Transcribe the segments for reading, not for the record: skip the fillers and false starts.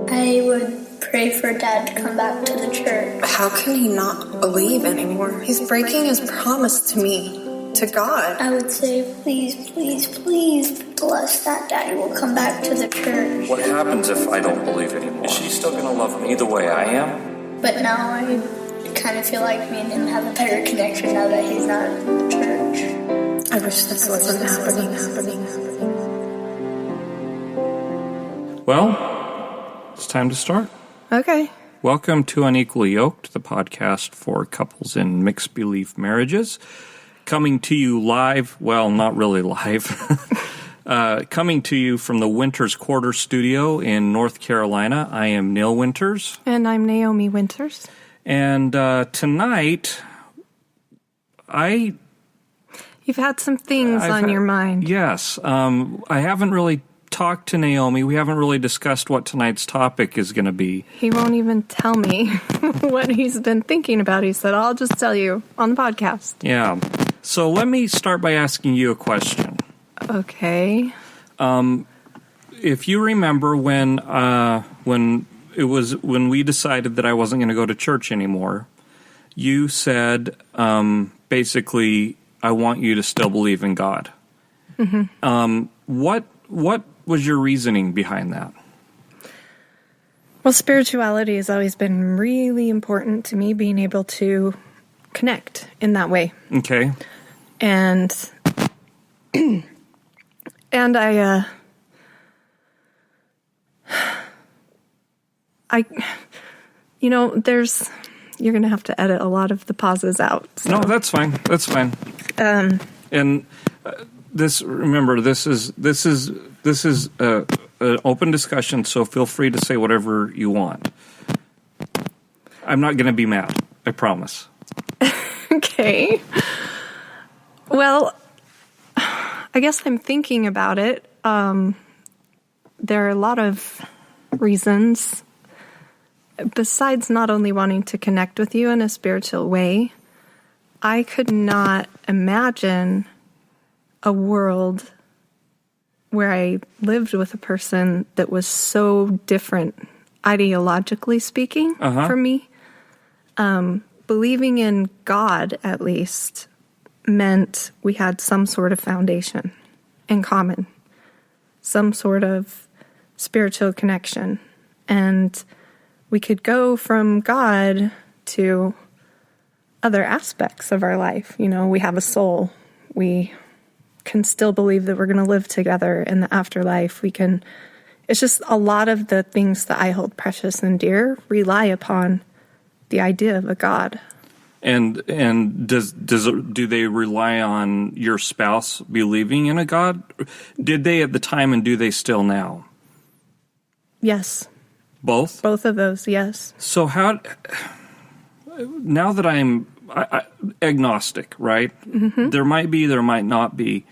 I would pray for Dad to come back to the church. How can he not believe anymore? He's breaking his promise to me, to God. I would say, please, please, please bless that Daddy will come back to the church. What happens if I don't believe anymore? Is she still going to love me the way I am? But now I kind of feel like me and him have a better connection now that he's not in the church. I wish this wasn't happening. Well, it's time to start. Okay. Welcome to Unequally Yoked, the podcast for couples in mixed belief marriages. Coming to you live, well, not really live, coming to you from the Winters Quarter studio in North Carolina. I am Neal Winters. And I'm Naomi Winters. And tonight, You've had some things on your mind. Yes. I haven't really talked to Naomi. We haven't really discussed what tonight's topic is going to be. He won't even tell me what he's been thinking about. He said, I'll just tell you on the podcast. Yeah. So let me start by asking you a question. Okay. If you remember when we decided that I wasn't going to go to church anymore, you said basically, I want you to still believe in God. Mm-hmm. What was your reasoning behind that? Well, spirituality has always been really important to me, being able to connect in that way. Okay. And I you're going to have to edit a lot of the pauses out. So. No, that's fine. That's fine. And this is an open discussion, so feel free to say whatever you want. I'm not going to be mad. I promise. Okay. Well, I guess I'm thinking about it. There are a lot of reasons. Besides not only wanting to connect with you in a spiritual way, I could not imagine a world where I lived with a person that was so different, ideologically speaking, from me. Believing in God, at least, meant we had some sort of foundation in common, some sort of spiritual connection. And we could go from God to other aspects of our life. You know, we have a soul. We can still believe that we're going to live together in the afterlife. It's just a lot of the things that I hold precious and dear rely upon the idea of a God. And do they rely on your spouse believing in a God? Did they at the time, and do they still now? Yes. Both? Both of those, yes. So now that I'm agnostic, right? Mm-hmm. There might be, there might not be.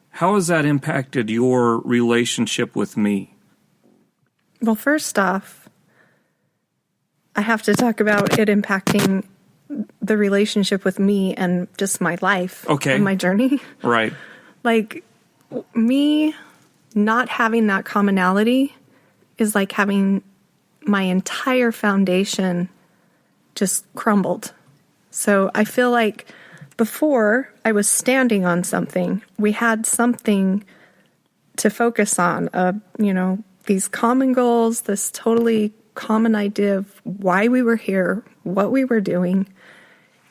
How has that impacted your relationship with me? Well, first off, I have to talk about it impacting the relationship with me and just my life and my journey. Right. Like, me not having that commonality is like having my entire foundation just crumbled. So I feel like before I was standing on something, we had something to focus on, these common goals, this totally common idea of why we were here, what we were doing,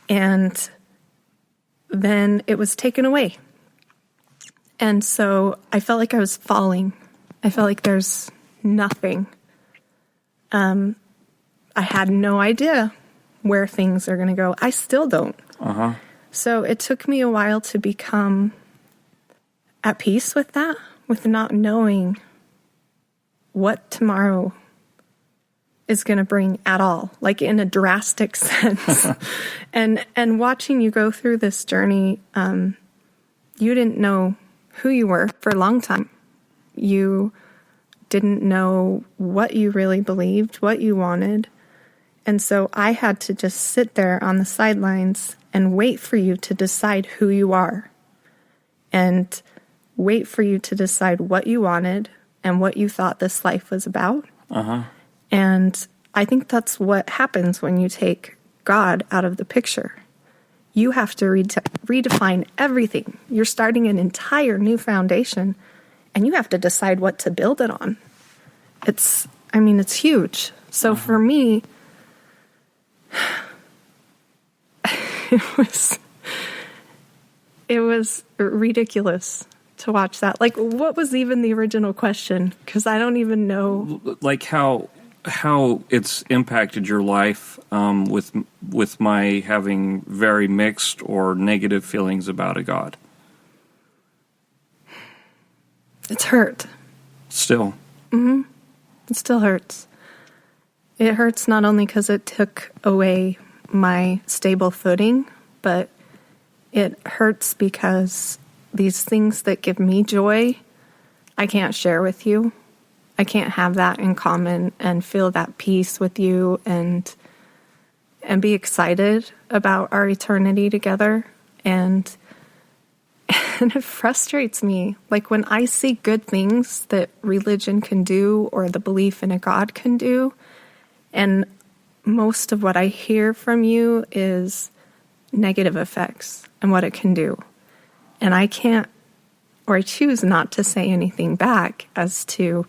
and then it was taken away. And so I felt like I was falling. I felt like there's nothing. I had no idea where things are going to go. I still don't. Uh-huh. So it took me a while to become at peace with that, with not knowing what tomorrow is going to bring at all, like in a drastic sense. and watching you go through this journey, you didn't know who you were for a long time. You didn't know what you really believed, what you wanted. And so I had to just sit there on the sidelines and wait for you to decide who you are and wait for you to decide what you wanted and what you thought this life was about. Uh-huh. And I think that's what happens when you take God out of the picture. You have to redefine everything. You're starting an entire new foundation, and you have to decide what to build it on. It's huge. So for me, it was ridiculous to watch that. Like, what was even the original question? Because I don't even know. Like how it's impacted your life with my having very mixed or negative feelings about a God. It's hurt. Still. Mm-hmm. It still hurts. It hurts not only because it took away my stable footing, but it hurts because these things that give me joy, I can't share with you. I can't have that in common and feel that peace with you and be excited about our eternity together. And it frustrates me. Like when I see good things that religion can do or the belief in a God can do, and most of what I hear from you is negative effects and what it can do. And I can't, or I choose not to say anything back as to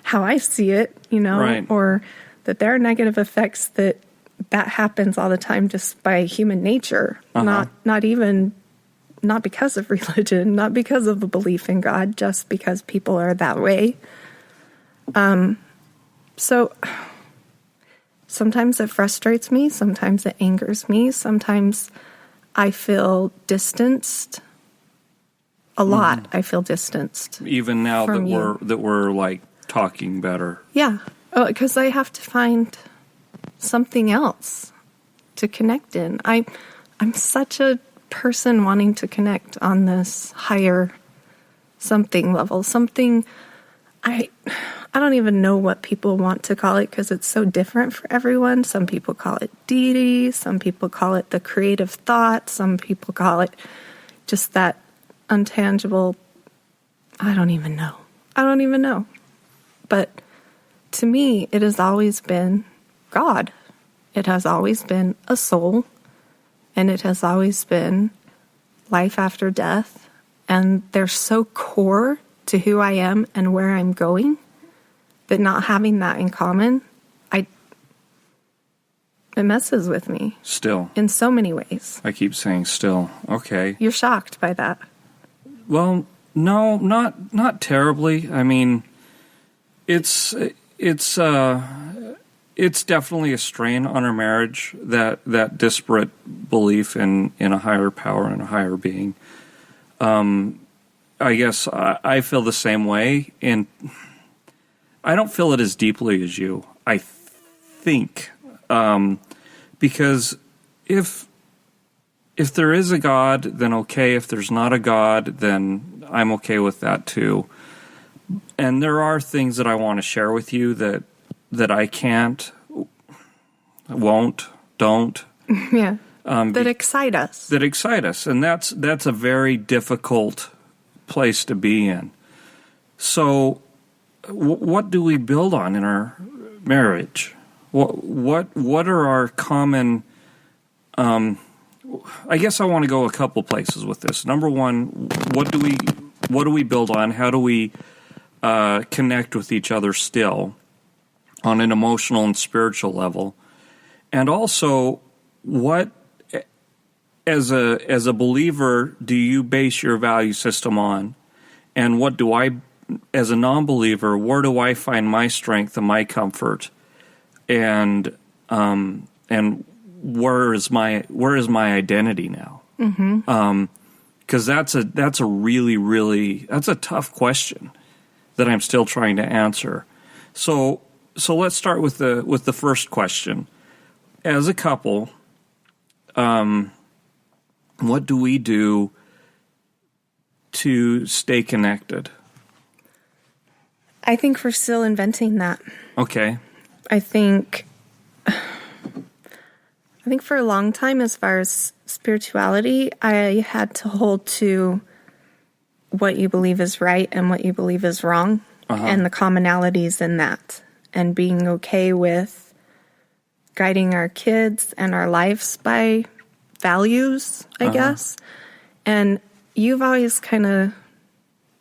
how I see it, right. Or that there are negative effects that happens all the time just by human nature, not because of religion, not because of a belief in God, just because people are that way. So sometimes it frustrates me, sometimes it angers me, sometimes I feel distanced. A lot, I feel distanced. Even now that we're like talking better. Yeah, because I have to find something else to connect in. I'm such a person wanting to connect on this higher something level. Something I don't even know what people want to call it because it's so different for everyone. Some people call it deity. Some people call it the creative thought. Some people call it just that untangible. I don't even know. But to me, it has always been God. It has always been a soul. And it has always been life after death. And they're so core to who I am and where I'm going that not having that in common, it messes with me. Still. In so many ways. I keep saying still. Okay. You're shocked by that. Well, no, not terribly. I mean, it's definitely a strain on our marriage, that disparate belief in a higher power and a higher being. I guess I feel the same way, and I don't feel it as deeply as you, I think, because if there is a God, then okay. If there's not a God, then I'm okay with that too. And there are things that I want to share with you that I can't, won't, don't. Yeah. That excite us. That excite us. And that's a very difficult place to be in. So what do we build on in our marriage? What are our common... I guess I want to go a couple places with this. Number one, what do we build on? How do we connect with each other still on an emotional and spiritual level? And also, what as a believer do you base your value system on? And what do I, as a non-believer, where do I find my strength and my comfort? And where is my identity now? Mm-hmm. 'Cause that's a really, really, that's a tough question that I'm still trying to answer. So let's start with the first question. As a couple, what do we do to stay connected? I think we're still inventing that. Okay. I think for a long time, as far as spirituality, I had to hold to what you believe is right and what you believe is wrong. and the commonalities in that, and being okay with guiding our kids and our lives by values, I guess. And you've always kind of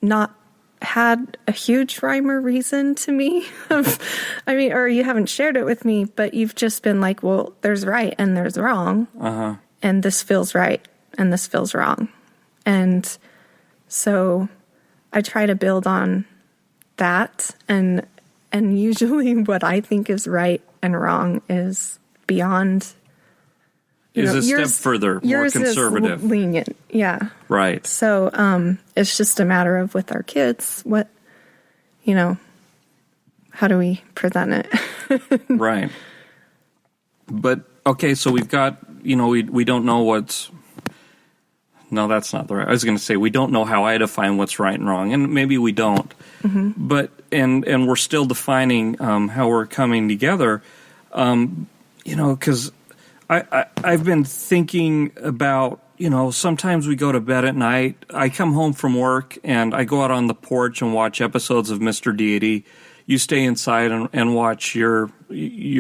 not had a huge rhyme or reason to me. Or you haven't shared it with me, but you've just been like, well, there's right and there's wrong. And this feels right and this feels wrong. And so I try to build on that, and usually what I think is right and wrong is beyond, a step further, more conservative. Is lenient, yeah. Right. So it's just a matter of with our kids, how do we present it? Right. But, okay, so we've got, we don't know what's... No, that's not the right... I was going to say, we don't know how I define what's right and wrong, and maybe we don't. But, and we're still defining how we're coming together, because I've been thinking about, sometimes we go to bed at night. I come home from work, and I go out on the porch and watch episodes of Mr. Deity. You stay inside and watch your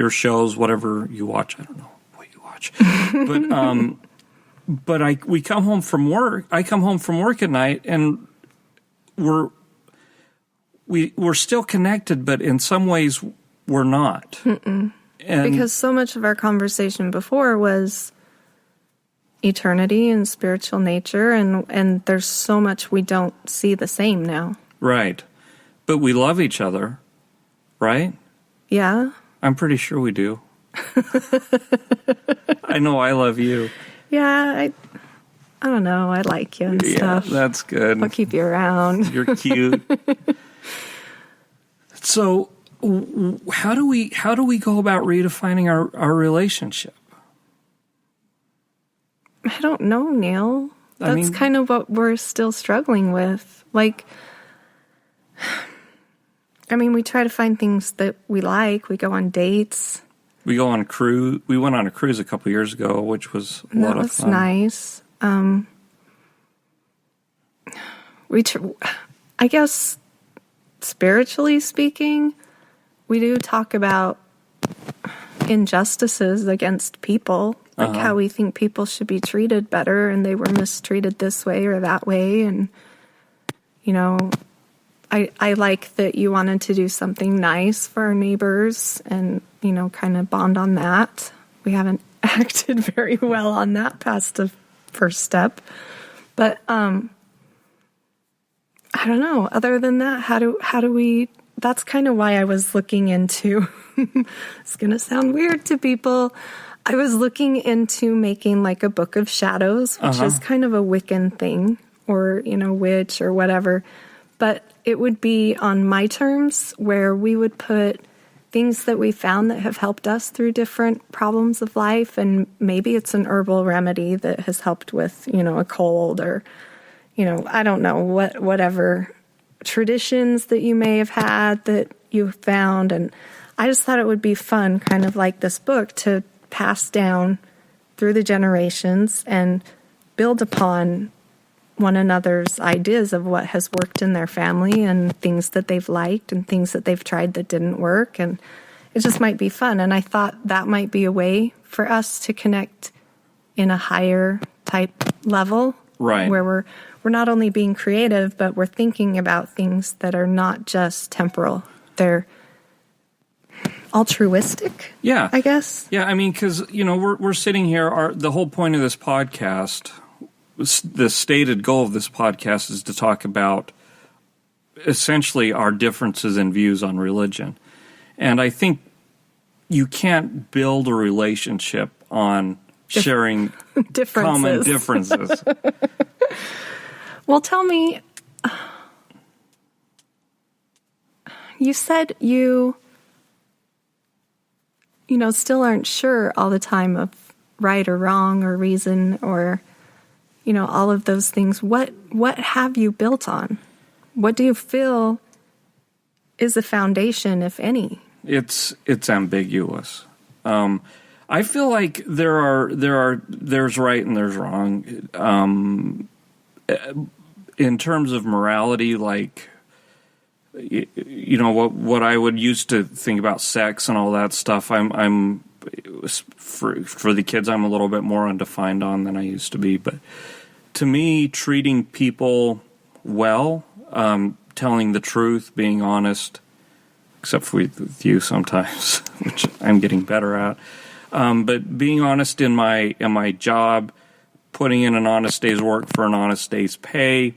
shows, whatever you watch. I don't know what you watch. But we come home from work. I come home from work at night, and we're still connected, but in some ways we're not. And because so much of our conversation before was eternity and spiritual nature, and there's so much we don't see the same now. Right. But we love each other, right? Yeah. I'm pretty sure we do. I know I love you. Yeah, I don't know. I like you and stuff. Yeah, that's good. I'll keep you around. You're cute. So, how do we go about redefining our relationship? I don't know, Neal. That's kind of what we're still struggling with. Like, we try to find things that we like. We go on dates. We go on a cruise. We went on a cruise a couple years ago, which was a lot of fun. Nice. I guess, spiritually speaking, we do talk about injustices against people, like how we think people should be treated better, and they were mistreated this way or that way. And, I like that you wanted to do something nice for our neighbors and, kind of bond on that. We haven't acted very well on that past the first step. But I don't know. Other than that, how do we... That's kind of why I was looking into... It's going to sound weird to people. I was looking into making like a book of shadows, which is kind of a Wiccan thing, or, witch or whatever. But it would be on my terms, where we would put things that we found that have helped us through different problems of life. And maybe it's an herbal remedy that has helped with, a cold, or, I don't know, whatever traditions that you may have had that you found. And I just thought it would be fun, kind of like this book, to pass down through the generations and build upon one another's ideas of what has worked in their family and things that they've liked and things that they've tried that didn't work. And it just might be fun. And I thought that might be a way for us to connect in a higher type level. Right. Where we're not only being creative, but we're thinking about things that are not just temporal. They're altruistic. Yeah. I guess. Yeah. Because, we're sitting here. The whole point of this podcast, the stated goal of this podcast, is to talk about essentially our differences in views on religion. And I think you can't build a relationship on sharing common differences. Well, tell me, you said you still aren't sure all the time of right or wrong or reason or, all of those things. What have you built on? What do you feel is a foundation, if any? It's ambiguous. I feel like there's right and there's wrong. In terms of morality, like you know, what I would used to think about sex and all that stuff. I'm for the kids, I'm a little bit more undefined on than I used to be. But to me, treating people well, telling the truth, being honest, except for with you sometimes, which I'm getting better at. But being honest in my job, putting in an honest day's work for an honest day's pay.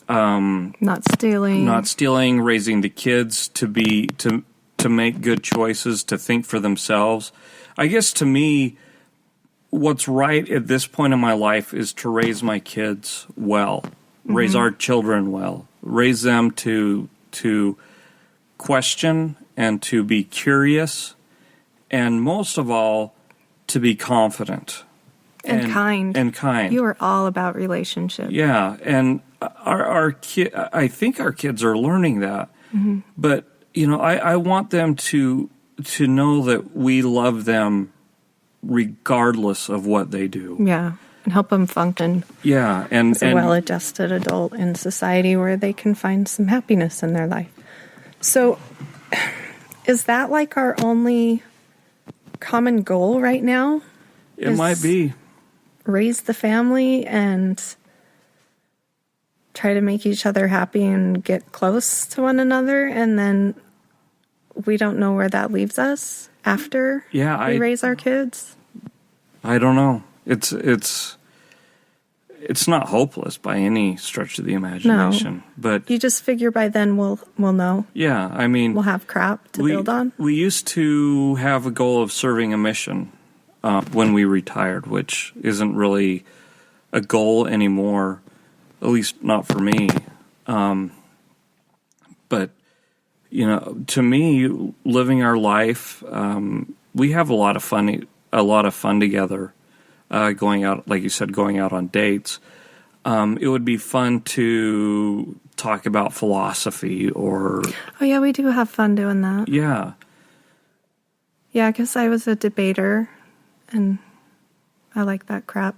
Not stealing, raising the kids to make good choices, to think for themselves. I guess to me, what's right at this point in my life is to raise my kids well, raise our children well, raise them to question and to be curious, and most of all, to be confident. And kind. And kind. You are all about relationships. Yeah, and I think our kids are learning that. Mm-hmm. But, you know, I want them to know that we love them regardless of what they do. Yeah, and help them function. Yeah, as a well-adjusted adult in society where they can find some happiness in their life. So, is that like our only common goal right now? It might be. Raise the family and try to make each other happy and get close to one another, and then we don't know where that leaves us after we raise our kids? I don't know. It's not hopeless by any stretch of the imagination. No, but you just figure by then we'll know. Yeah, I mean, we'll have crap to build on. We used to have a goal of serving a mission when we retired, which isn't really a goal anymore, at least not for me. But, you know, to me, living our life, we have a lot of fun together, going out, like you said, going out on dates. It would be fun to talk about philosophy or... Oh, yeah, we do have fun doing that. Yeah. Yeah, because I was a debater, and I like that crap.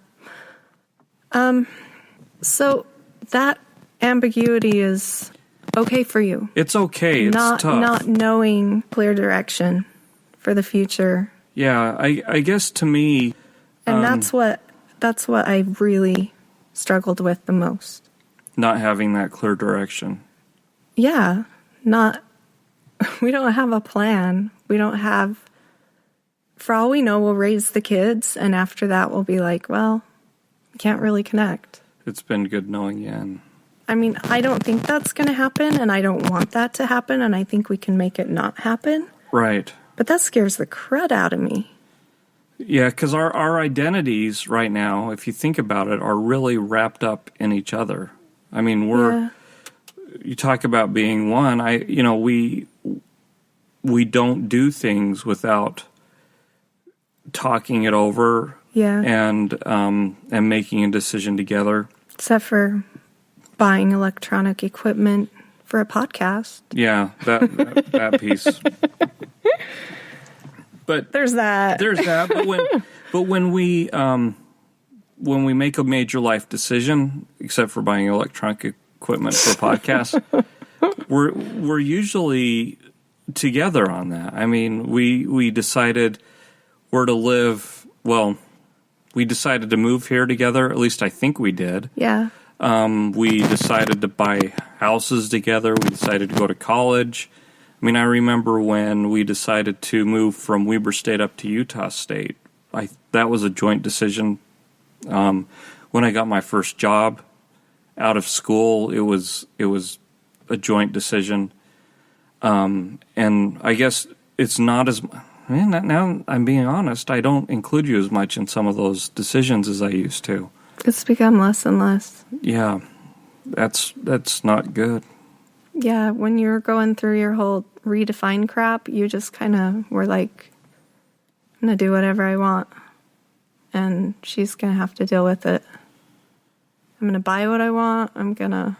So that ambiguity is okay for you. It's okay. It's tough. Not knowing clear direction for the future. Yeah, I guess to me... And that's what I really struggled with the most. Not having that clear direction. Yeah, we don't have a plan. We don't have... For all we know, we'll raise the kids, and after that, we'll be like, well, we can't really connect. It's been good knowing you. And I mean, I don't think that's going to happen, and I don't want that to happen, and I think we can make it not happen. Right. But that scares the crud out of me. Yeah, because our identities right now, if you think about it, are really wrapped up in each other. I mean, you talk about being one. We don't do things without talking it over. Yeah. And making a decision together. Except for buying electronic equipment for a podcast. Yeah, that piece. But there's that. But when we make a major life decision, except for buying electronic equipment for podcasts, we're usually together on that. I mean, we decided where to live. Well, we decided to move here together. At least I think we did. Yeah. We decided to buy houses together. We decided to go to college. I mean, I remember when we decided to move from Weber State up to Utah State. That was a joint decision. When I got my first job out of school, it was a joint decision. And I guess it's not as... now I'm being honest, I don't include you as much in some of those decisions as I used to. It's become less and less. Yeah, that's not good. Yeah, when you're going through your whole redefine crap, you just kind of were like, I'm going to do whatever I want. And she's going to have to deal with it. I'm going to buy what I want. I'm going to...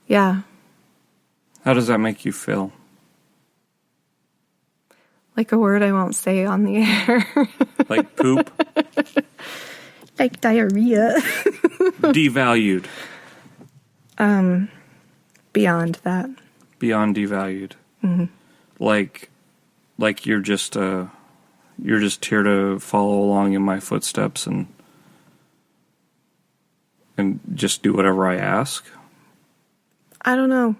Yeah. How does that make you feel? Like a word I won't say on the air. Like poop? Like diarrhea. Devalued. beyond that. Beyond devalued. Mm-hmm. Like you're just here to follow along in my footsteps and just do whatever I ask. I don't know.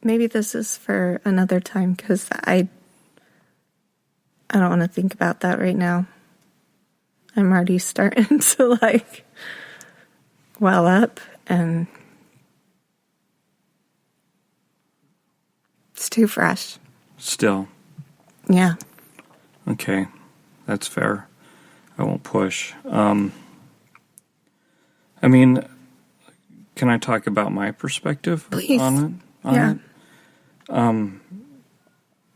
Maybe this is for another time, because I don't want to think about that right now. I'm already starting to well up, and it's too fresh. Still. Yeah. Okay. That's fair. I won't push. Can I talk about my perspective Please. on it? Yeah.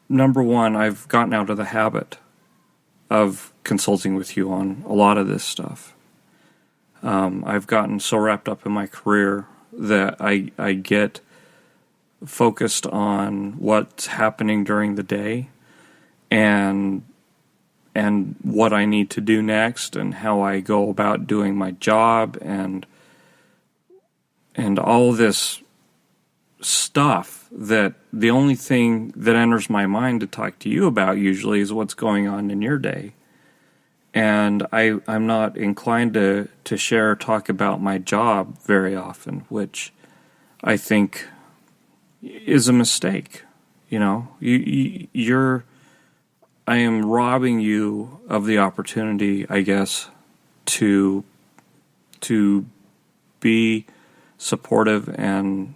Number one, I've gotten out of the habit of consulting with you on a lot of this stuff. I've gotten so wrapped up in my career that I get focused on what's happening during the day and what I need to do next and how I go about doing my job and all this stuff that the only thing that enters my mind to talk to you about usually is what's going on in your day. And I'm not inclined to share or talk about my job very often, which I think is a mistake. You know, I am robbing you of the opportunity, I guess, to be supportive and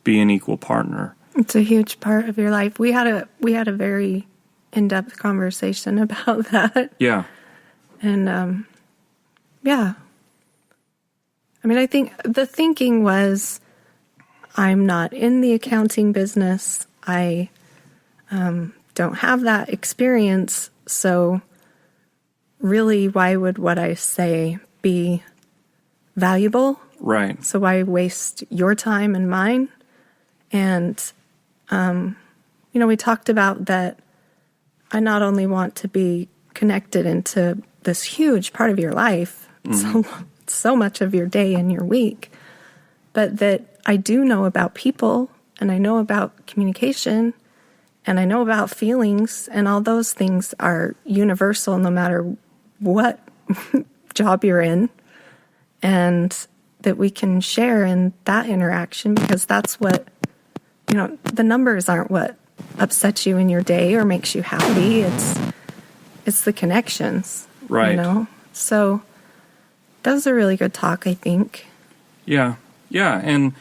be an equal partner. It's a huge part of your life. We had a very in-depth conversation about that. Yeah. And yeah. I mean, I think the thinking was, I'm not in the accounting business. I don't have that experience. So really, why would what I say be valuable? Right. So why waste your time and mine? And, we talked about that I not only want to be connected into this huge part of your life, so much of your day and your week, but that I do know about people, and I know about communication, and I know about feelings, and all those things are universal no matter what job you're in, and that we can share in that interaction, because that's what, the numbers aren't what upsets you in your day or makes you happy. It's the connections. Right. So that was a really good talk, I think. Yeah. Yeah. And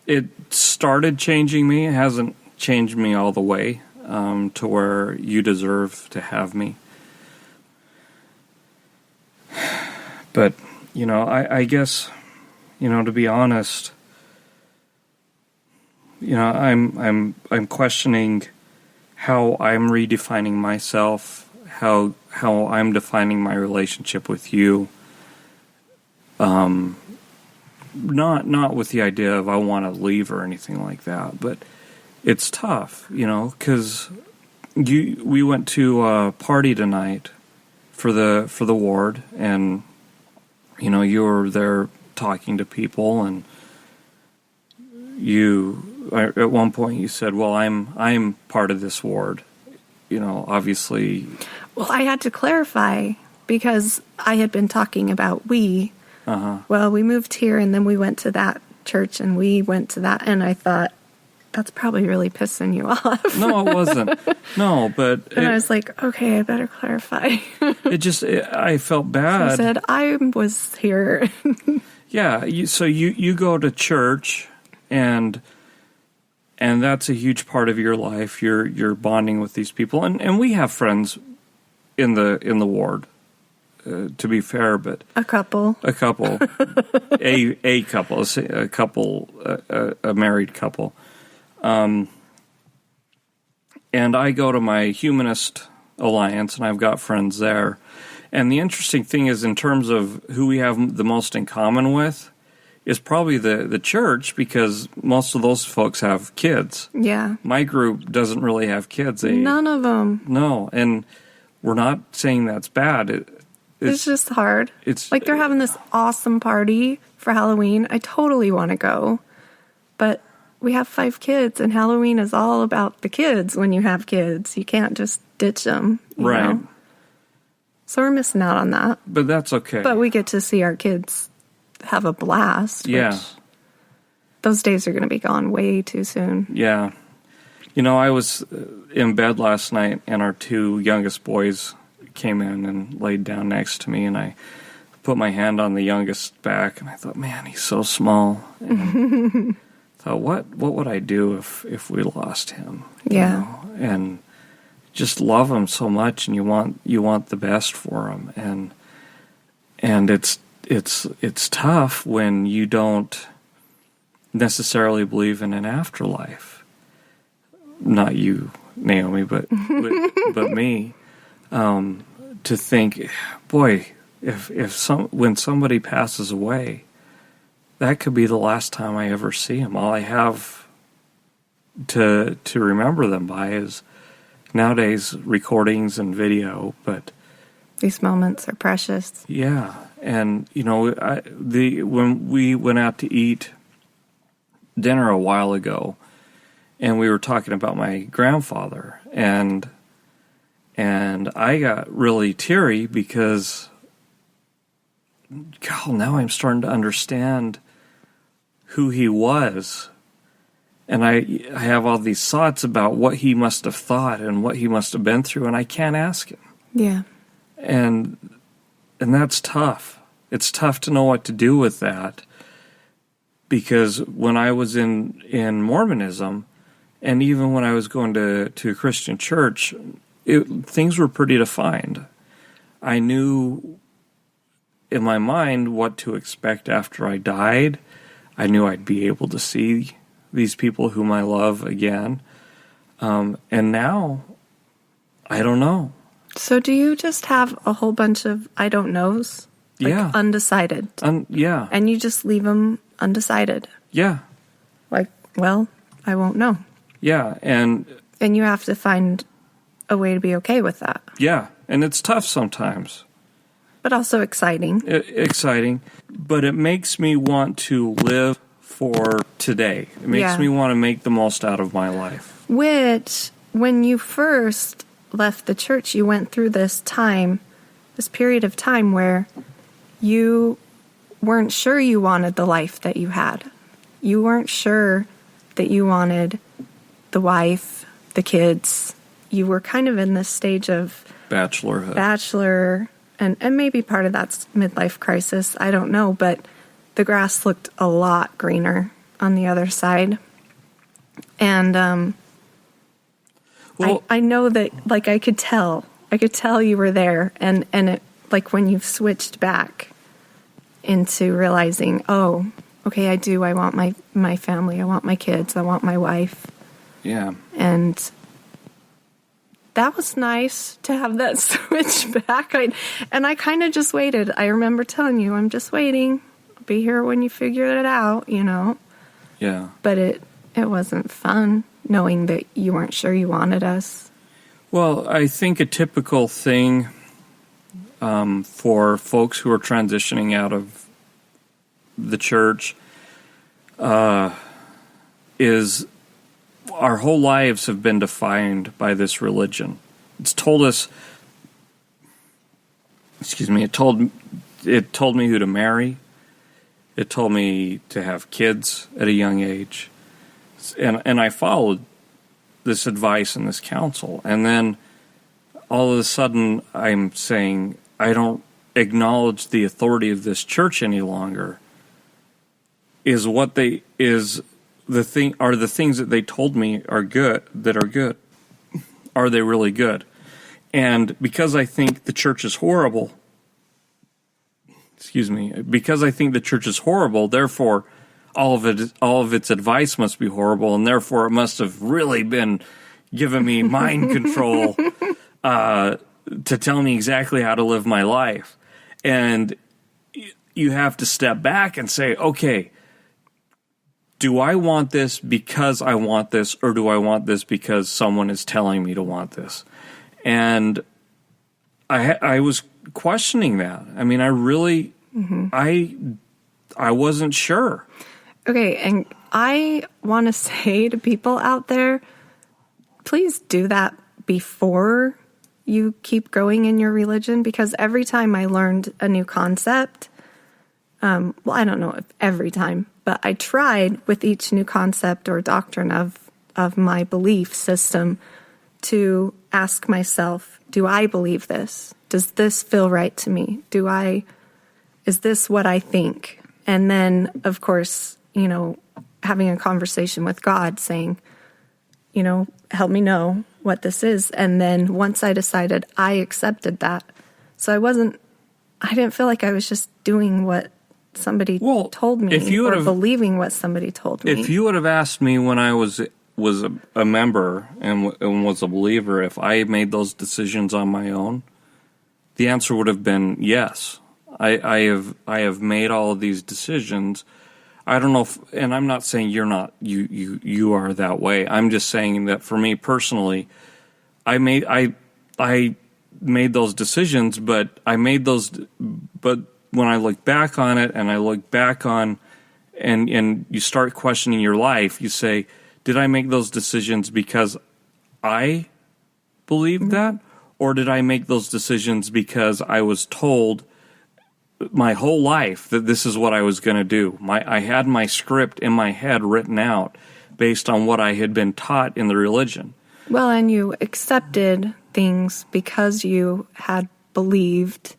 it started changing me. It hasn't changed me all the way to where you deserve to have me. But, I guess, to be honest, I'm questioning how I'm redefining myself, how I'm defining my relationship with you. Not with the idea of I want to leave or anything like that, but it's tough, because we went to a party tonight for the ward, and you were there talking to people, and at one point you said, well, I'm part of this ward, obviously. Well, I had to clarify, because I had been talking about we. Well, we moved here, and then we went to that church, and we went to that, and I thought, that's probably really pissing you off. No, it wasn't. No, but... And I was like, okay, I better clarify. I felt bad. So I said, I was here. Yeah, so you go to church, and that's a huge part of your life. You're bonding with these people, and we have friends in the ward. To be fair, but a couple, a couple, a married couple, and I go to my humanist alliance, and I've got friends there. And the interesting thing is, in terms of who we have the most in common with, is probably the church, because most of those folks have kids. Yeah. My group doesn't really have kids. None of them. No, and we're not saying that's bad. It's just hard. It's like they're having this awesome party for Halloween. I totally want to go. But we have 5 kids, and Halloween is all about the kids when you have kids. You can't just ditch them. You know? So we're missing out on that. But that's okay. But we get to see our kids have a blast. Yeah. Those days are going to be gone way too soon. Yeah. You know, I was in bed last night, and our 2 youngest boys came in and laid down next to me, and I put my hand on the youngest back, and I thought, man, he's so small. And thought, what would I do if we lost him? Yeah. You know? And just love him so much, and you want the best for him, and it's tough when you don't necessarily believe in an afterlife. Not you, Naomi, but me. To think, boy, when somebody passes away, that could be the last time I ever see him. All I have to remember them by is nowadays recordings and video, but these moments are precious. Yeah, and you know, when we went out to eat dinner a while ago, and we were talking about my grandfather, and I got really teary because, God, now I'm starting to understand who he was. And I have all these thoughts about what he must have thought and what he must have been through, and I can't ask him. Yeah. And that's tough. It's tough to know what to do with that, because when I was in Mormonism, and even when I was going to a Christian church, things were pretty defined. I knew in my mind what to expect after I died. I knew I'd be able to see these people whom I love again. And now, I don't know. So do you just have a whole bunch of I don't knows? Like undecided? Yeah. And you just leave them undecided? Yeah. Like, well, I won't know. Yeah, and you have to find a way to be okay with that. Yeah, and it's tough sometimes. But also exciting. Exciting. But it makes me want to live for today. It makes me want to make the most out of my life. Which, when you first left the church, you went through this period of time where you weren't sure you wanted the life that you had. You weren't sure that you wanted the wife, the kids. You were kind of in this stage of bachelor, and maybe part of that's midlife crisis. I don't know, but the grass looked a lot greener on the other side. And I know that, like, I could tell you were there, and it, like, when you've switched back into realizing, oh, okay, I want my family, I want my kids, I want my wife. Yeah. And that was nice to have that switch back. I kind of just waited. I remember telling you, I'm just waiting. I'll be here when you figure it out, you know. Yeah. But it wasn't fun knowing that you weren't sure you wanted us. Well, I think a typical thing for folks who are transitioning out of the church is our whole lives have been defined by this religion. It's told us, it told me who to marry. It told me to have kids at a young age. And I followed this advice and this counsel. And then all of a sudden I'm saying, I don't acknowledge the authority of this church any longer. Are the things that they told me are good? Are they really good? And because I think the church is horrible, therefore all of its advice must be horrible, and therefore it must have really been giving me mind control to tell me exactly how to live my life. And you have to step back and say, okay, do I want this because I want this, or do I want this because someone is telling me to want this? And I was questioning that. I mean, I really, I wasn't sure. Okay, and I want to say to people out there, please do that before you keep growing in your religion, because every time I learned a new concept, well, I don't know if every time, but I tried with each new concept or doctrine of my belief system to ask myself, do I believe this? Does this feel right to me? Is this what I think? And then, of course, having a conversation with God saying, help me know what this is. And then once I decided, I accepted that. So I didn't feel like I was just doing what somebody told me or believing what somebody told me. If you would have asked me when I was a member and was a believer, if I made those decisions on my own, the answer would have been yes. I have made all of these decisions. I don't know and I'm not saying you're not, you are that way. I'm just saying that for me personally, I made those decisions, but when I look back on it and I look back on, and you start questioning your life, you say, did I make those decisions because I believed that? Or did I make those decisions because I was told my whole life that this is what I was going to do? I had my script in my head written out based on what I had been taught in the religion. Well, and you accepted things because you had believed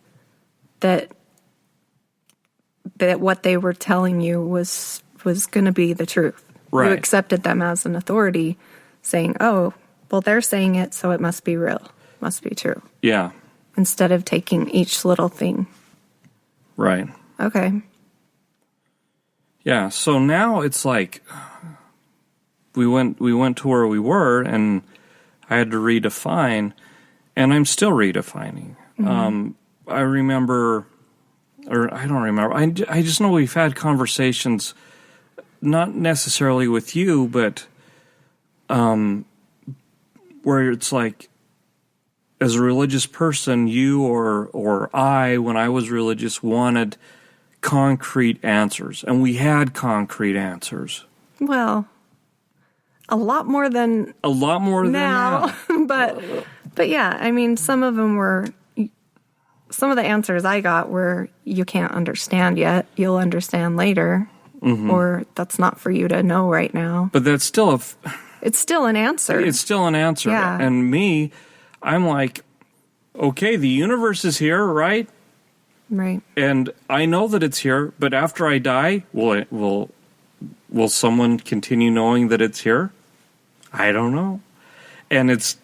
that what they were telling you was going to be the truth. Right. You accepted them as an authority, saying, oh, well, they're saying it, so it must be real, must be true. Yeah. Instead of taking each little thing. Right. Okay. Yeah, so now it's like we went to where we were, and I had to redefine, and I'm still redefining. I remember, or I don't remember, I just know we've had conversations, not necessarily with you, but where it's like, as a religious person, you or I, when I was religious, wanted concrete answers, and we had concrete answers. Well, a lot more than now. but yeah, I mean, some of the answers I got were, you can't understand yet, you'll understand later, or that's not for you to know right now. But that's still it's still an answer. It's still an answer. Yeah. And me, I'm like, okay, the universe is here, right? Right. And I know that it's here, but after I die, will someone continue knowing that it's here? I don't know. And it's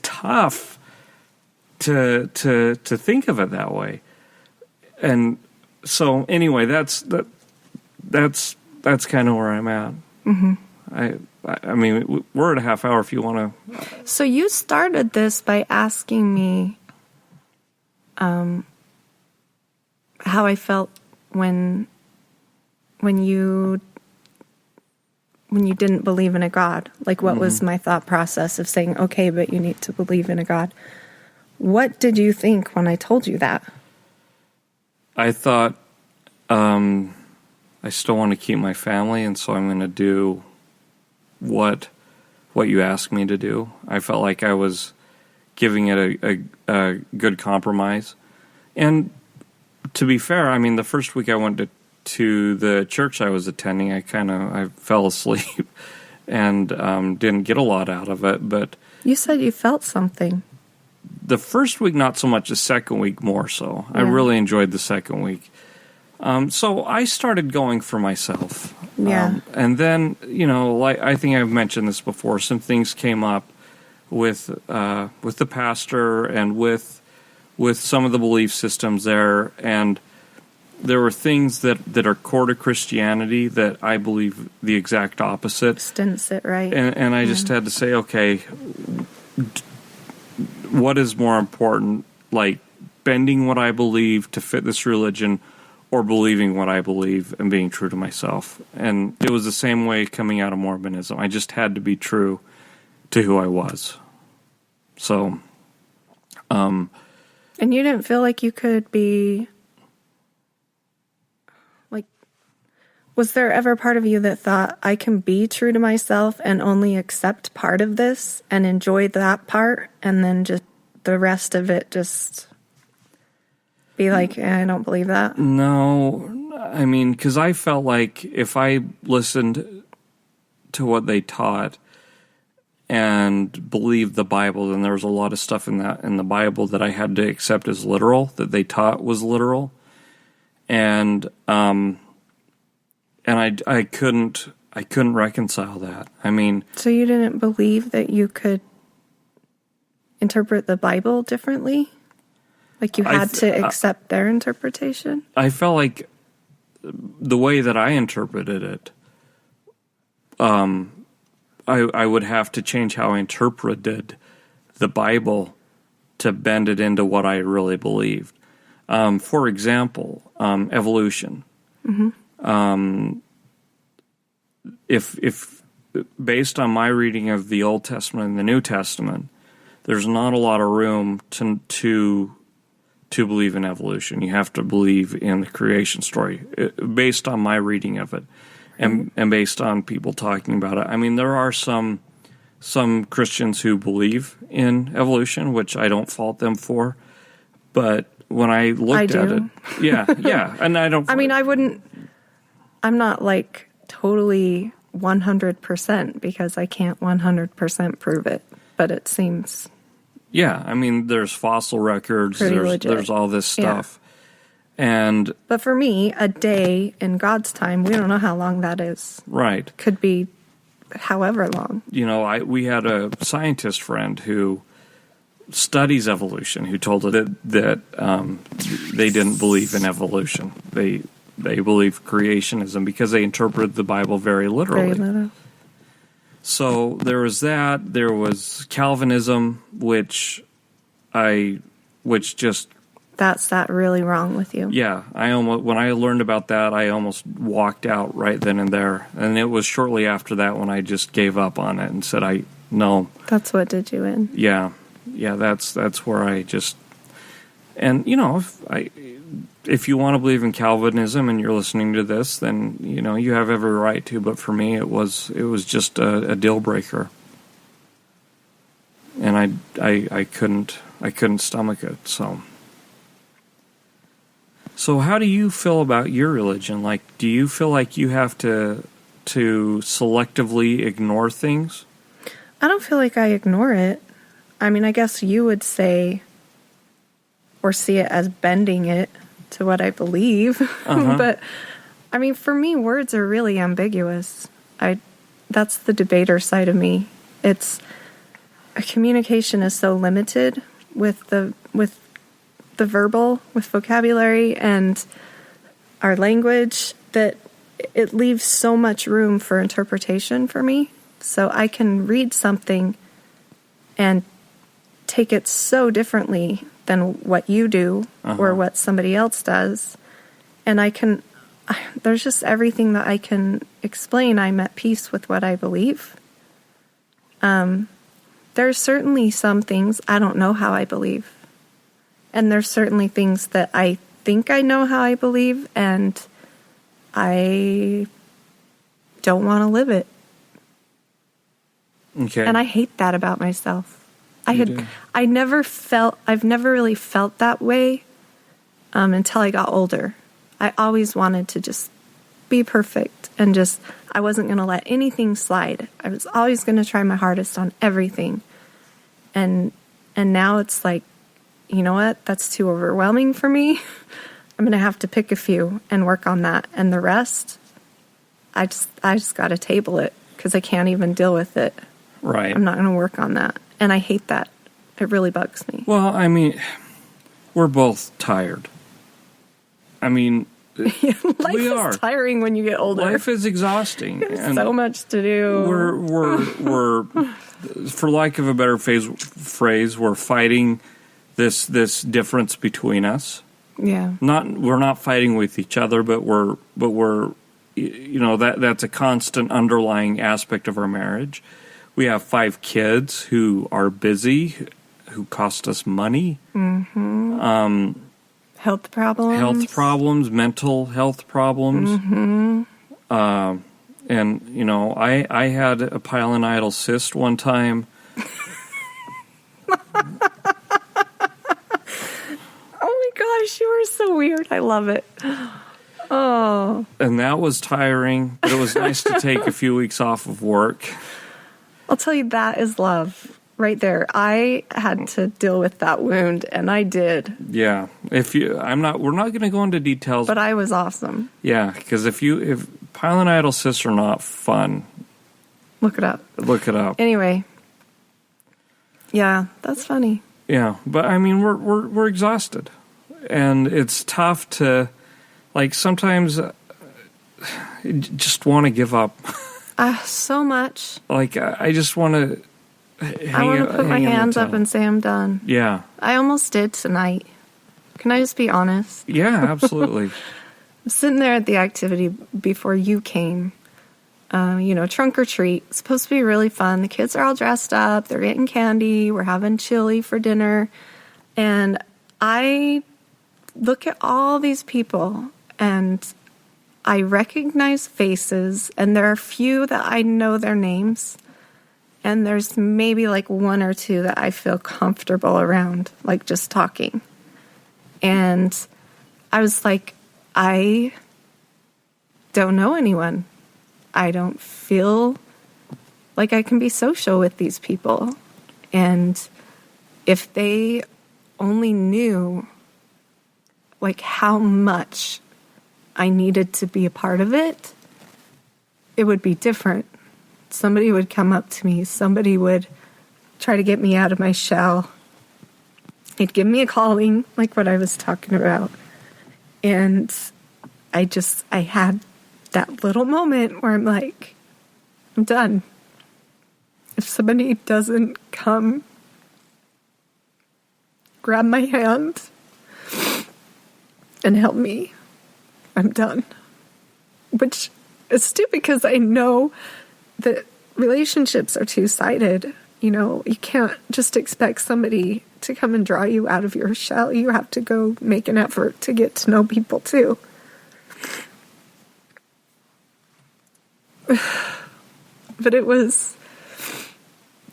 tough to think of it that way. And so anyway, that's kind of where I'm at. Mm-hmm. I mean, we're at a half hour if you want to. So you started this by asking me how I felt when you didn't believe in a God. Like, what was my thought process of saying, okay, but you need to believe in a God? What did you think when I told you that? I thought, I still want to keep my family, and so I'm going to do what you asked me to do. I felt like I was giving it a good compromise. And to be fair, I mean, the first week I went to the church I was attending, I fell asleep and didn't get a lot out of it. But you said you felt something. The first week, not so much. The second week, more so. Yeah. I really enjoyed the second week. So I started going for myself. Yeah. And then, like I think I've mentioned this before, some things came up with the pastor and with some of the belief systems there, and there were things that are core to Christianity that I believe the exact opposite. Just didn't sit right. And I just had to say, okay, what is more important, like bending what I believe to fit this religion, or believing what I believe and being true to myself? And it was the same way coming out of Mormonism. I just had to be true to who I was. So, And you didn't feel like you could be, like, was there ever part of you that thought, I can be true to myself and only accept part of this and enjoy that part, and then just the rest of it just be like, I don't believe that? No, I mean, because I felt like if I listened to what they taught and believed the Bible, then there was a lot of stuff in the Bible that I had to accept as literal, that they taught was literal, and I couldn't reconcile that. I mean, So you didn't believe that you could interpret the Bible differently? Like you had to accept their interpretation? I felt like the way that I interpreted it, I would have to change how I interpreted the Bible to bend it into what I really believed. For example, evolution. Mm-hmm. If based on my reading of the Old Testament and the New Testament, there's not a lot of room to believe in evolution. You have to believe in the creation story, based on my reading of it. And based on people talking about it. I mean, there are some Christians who believe in evolution, which I don't fault them for. But when I looked at it, yeah, and I don't. I mean, I'm not like totally 100% because I can't 100% prove it, but it seems. Yeah, I mean, there's fossil records. There's all this stuff. But for me, a day in God's time, we don't know how long that is. Right. Could be however long. You know, we had a scientist friend who studies evolution who told us that they didn't believe in evolution. They believe creationism because they interpreted the Bible very literally. Very literal. So there was that. There was Calvinism, which just. That's that really wrong with you. Yeah, when I learned about that, I almost walked out right then and there. And it was shortly after that when I just gave up on it and said, no. That's what did you in. Yeah, that's where I just. And you know, if you want to believe in Calvinism and you're listening to this, then you know you have every right to. But for me, it was just a deal breaker, and I couldn't stomach it. So how do you feel about your religion? Like, do you feel like you have to selectively ignore things? I don't feel like I ignore it. I mean, I guess you would say or see it as bending it to what I believe. Uh-huh. But, I mean, for me, words are really ambiguous. That's the debater side of me. Communication is so limited with the verbal, with vocabulary and our language, that it leaves so much room for interpretation for me. So I can read something and take it so differently than what you do or what somebody else does. And there's just everything that I can explain. I'm at peace with what I believe. There's certainly some things I don't know how I believe. And there's certainly things that I think I know how I believe, and I don't want to live it. Okay. And I hate that about myself. I've never really felt that way until I got older. I always wanted to just be perfect and I wasn't going to let anything slide. I was always going to try my hardest on everything. And now it's like, you know what? That's too overwhelming for me. I'm going to have to pick a few and work on that. And the rest, I just got to table it because I can't even deal with it. Right. I'm not going to work on that. And I hate that. It really bugs me. Well, I mean, we're both tired. I mean, Life is tiring when you get older. Life is exhausting. There's so much to do. We're for lack of a better phrase, we're fighting this difference between us. Yeah. We're not fighting with each other, but we're you know, that's a constant underlying aspect of our marriage. We have 5 kids who are busy, who cost us money. Health problems. Mental health problems. And, you know, I had a pilonidal cyst one time. Oh my gosh, you are so weird. I love it. Oh. And that was tiring, but it was nice to take a few weeks off of work. I'll tell you, that is love right there. I had to deal with that wound, and I did. Yeah. We're not going to go into details. But I was awesome. Yeah, because if pilonidal cysts are not fun. Look it up. Anyway. Yeah, that's funny. Yeah, but I mean, we're exhausted, and it's tough to, like, sometimes just want to give up. So much. Like, I just want to. I want to put my hands up and say I'm done. Yeah. I almost did tonight. Can I just be honest? Yeah, absolutely. I'm sitting there at the activity before you came. Trunk or treat. It's supposed to be really fun. The kids are all dressed up. They're getting candy. We're having chili for dinner. And I look at all these people and I recognize faces. And there are a few that I know their names. And there's maybe like one or two that I feel comfortable around, like just talking. And I was like, I don't know anyone. I don't feel like I can be social with these people. And if they only knew like how much I needed to be a part of it, it would be different. Somebody would come up to me. Somebody would try to get me out of my shell. They'd give me a calling, like what I was talking about. And I had that little moment where I'm like, I'm done. If somebody doesn't come grab my hand and help me, I'm done. Which is stupid because I know that relationships are two-sided. You know, you can't just expect somebody to come and draw you out of your shell. You have to go make an effort to get to know people too. But it was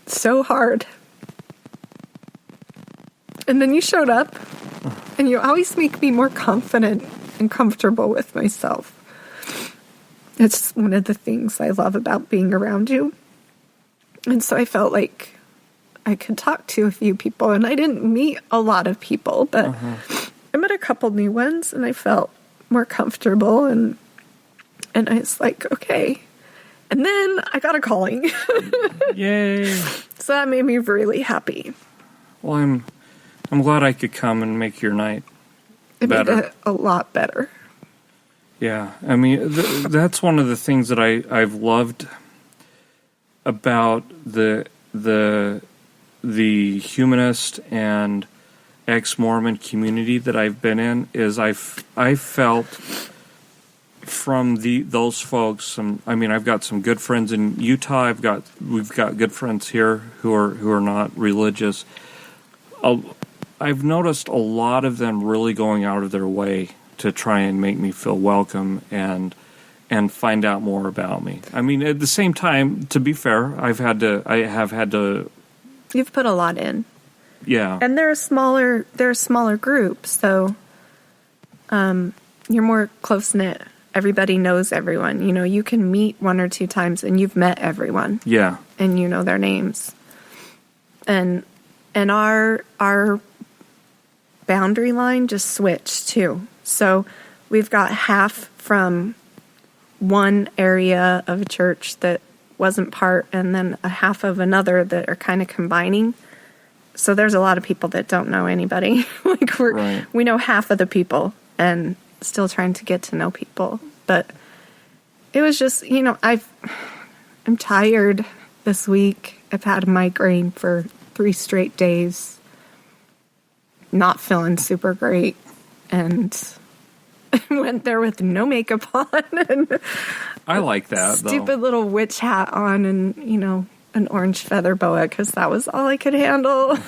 so hard. And then you showed up, and you always make me more confident and comfortable with myself. It's one of the things I love about being around you. And so I felt like I could talk to a few people, and I didn't meet a lot of people, but I met a couple new ones, and I felt more comfortable, and I was like, okay. And then I got a calling. Yay. So that made me really happy. Well, I'm glad I could come and make your night better. It made it a lot better. Yeah. I mean, that's one of the things that I've loved about the humanist and ex-Mormon community that I've been in is I felt from those folks. I've got some good friends in Utah. We've got good friends here who are not religious. I've noticed a lot of them really going out of their way to try and make me feel welcome and find out more about me. I mean, at the same time, to be fair, I have had to. You've put a lot in. Yeah. And they're a smaller group, so you're more close-knit. Everybody knows everyone. You know, you can meet one or two times and you've met everyone. Yeah. And you know their names. And our boundary line just switched too. So we've got half from one area of a church that wasn't part, and then a half of another that are kind of combining. So there's a lot of people that don't know anybody. We know half of the people and still trying to get to know people. But it was just, you know, I'm tired this week. I've had a migraine for 3 straight days. Not feeling super great. And I went there with no makeup on. And I like that, stupid little witch hat on, and, you know, an orange feather boa because that was all I could handle.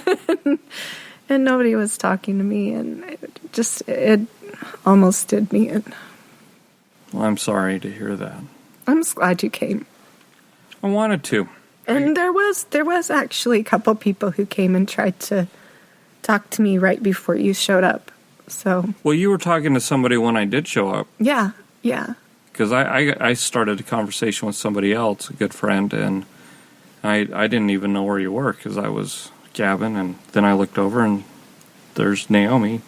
And nobody was talking to me, and it almost did me in. Well, I'm sorry to hear that. I'm just glad you came. I wanted to. And there was actually a couple people who came and tried to talk to me right before you showed up. So. Well, you were talking to somebody when I did show up. Yeah. Because I started a conversation with somebody else, a good friend, and I didn't even know where you were because I was gabbing, and then I looked over and there's Naomi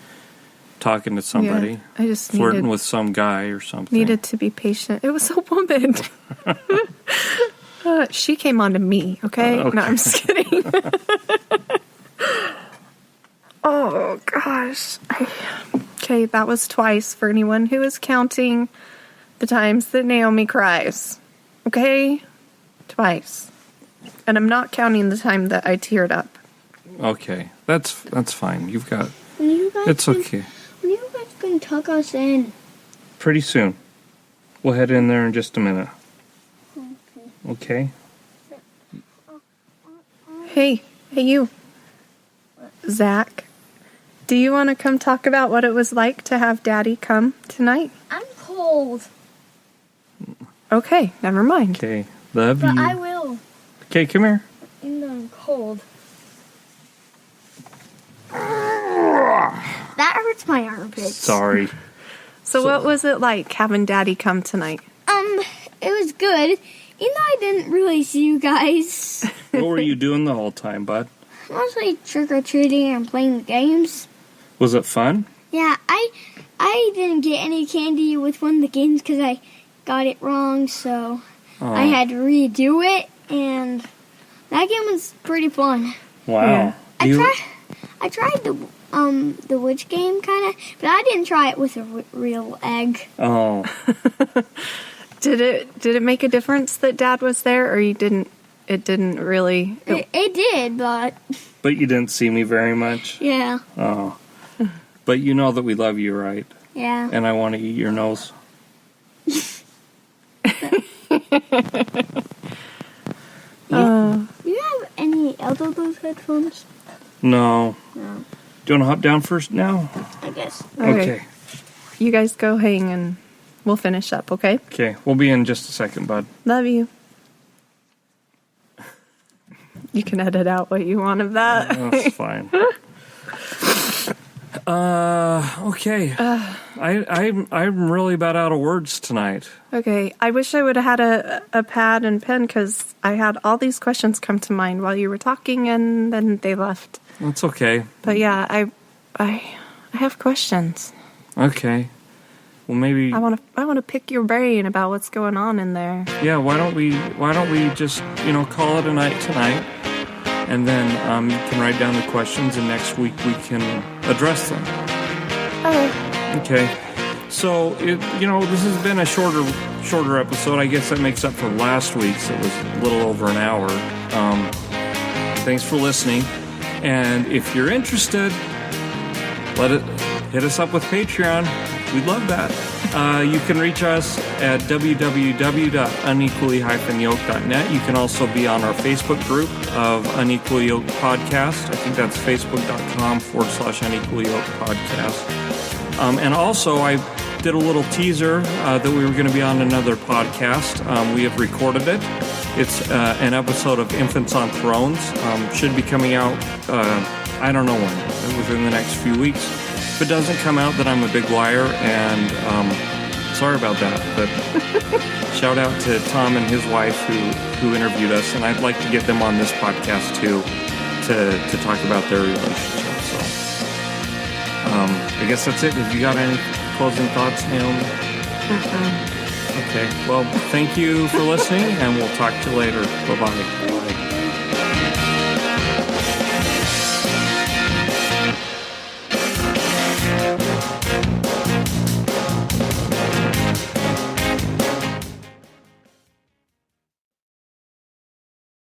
talking to somebody. Yeah, I just flirting with some guy or something. Needed to be patient. It was a woman. She came on to me, okay? Okay. No, I'm just kidding. Oh, gosh. Okay, that was twice for anyone who is counting the times that Naomi cries. Okay? Twice. And I'm not counting the time that I teared up. Okay, that's fine. You've got. It's okay. When you guys gonna tuck us in? Pretty soon. We'll head in there in just a minute. Okay. Hey, you. Zach, do you want to come talk about what it was like to have Daddy come tonight? I'm cold. Okay, never mind. Okay, love But you. I will. Okay, come here. Even though I'm cold. That hurts my armpits. Sorry. So what was it like having Daddy come tonight? It was good. Even though I didn't really see you guys. What were you doing the whole time, bud? Mostly trick-or-treating and playing games. Was it fun? Yeah, I didn't get any candy with one of the games because I got it wrong, so I had to redo it, and that game was pretty fun. Wow. Yeah. I tried the witch game kind of, but I didn't try it with a real egg. Oh. Did it make a difference that Dad was there, or you didn't? It didn't really. It did, but But you didn't see me very much? yeah, Oh. But you know that we love you, right? yeah. And I want to eat your nose. Do you have any else of those headphones? No. No, Do you want to hop down first now? I guess. Okay. You guys go hang, and we'll finish up. Okay. Okay. We'll be in just a second, bud. Love you. You can edit out what you want of that. That's fine. Okay. I'm really about out of words tonight. Okay, I wish I would have had a pad and pen because I had all these questions come to mind while you were talking, and then they left. That's okay. But yeah, I have questions. Okay. Well, maybe. I want to pick your brain about what's going on in there. Yeah. Why don't we just call it a night tonight, and then you can write down the questions, and next week we can address them. Okay. So this has been a shorter episode. I guess that makes up for last week's. It was a little over an hour. Thanks for listening. And if you're interested, hit us up with Patreon. We'd love that. You can reach us at www.unequally-yoked.net. You can also be on our Facebook group of Unequally Yoked Podcast. I think that's facebook.com/Unequally Yoked Podcast. And also, I did a little teaser that we were going to be on another podcast. We have recorded it. It's an episode of Infants on Thrones. Should be coming out, I don't know when, within the next few weeks. If it doesn't come out, then I'm a big liar, and sorry about that. But shout out to Tom and his wife who interviewed us, and I'd like to get them on this podcast too to talk about their relationship. So I guess that's it. Have you got any closing thoughts, Naomi? Okay. Well, thank you for listening, and we'll talk to you later. Bye-bye.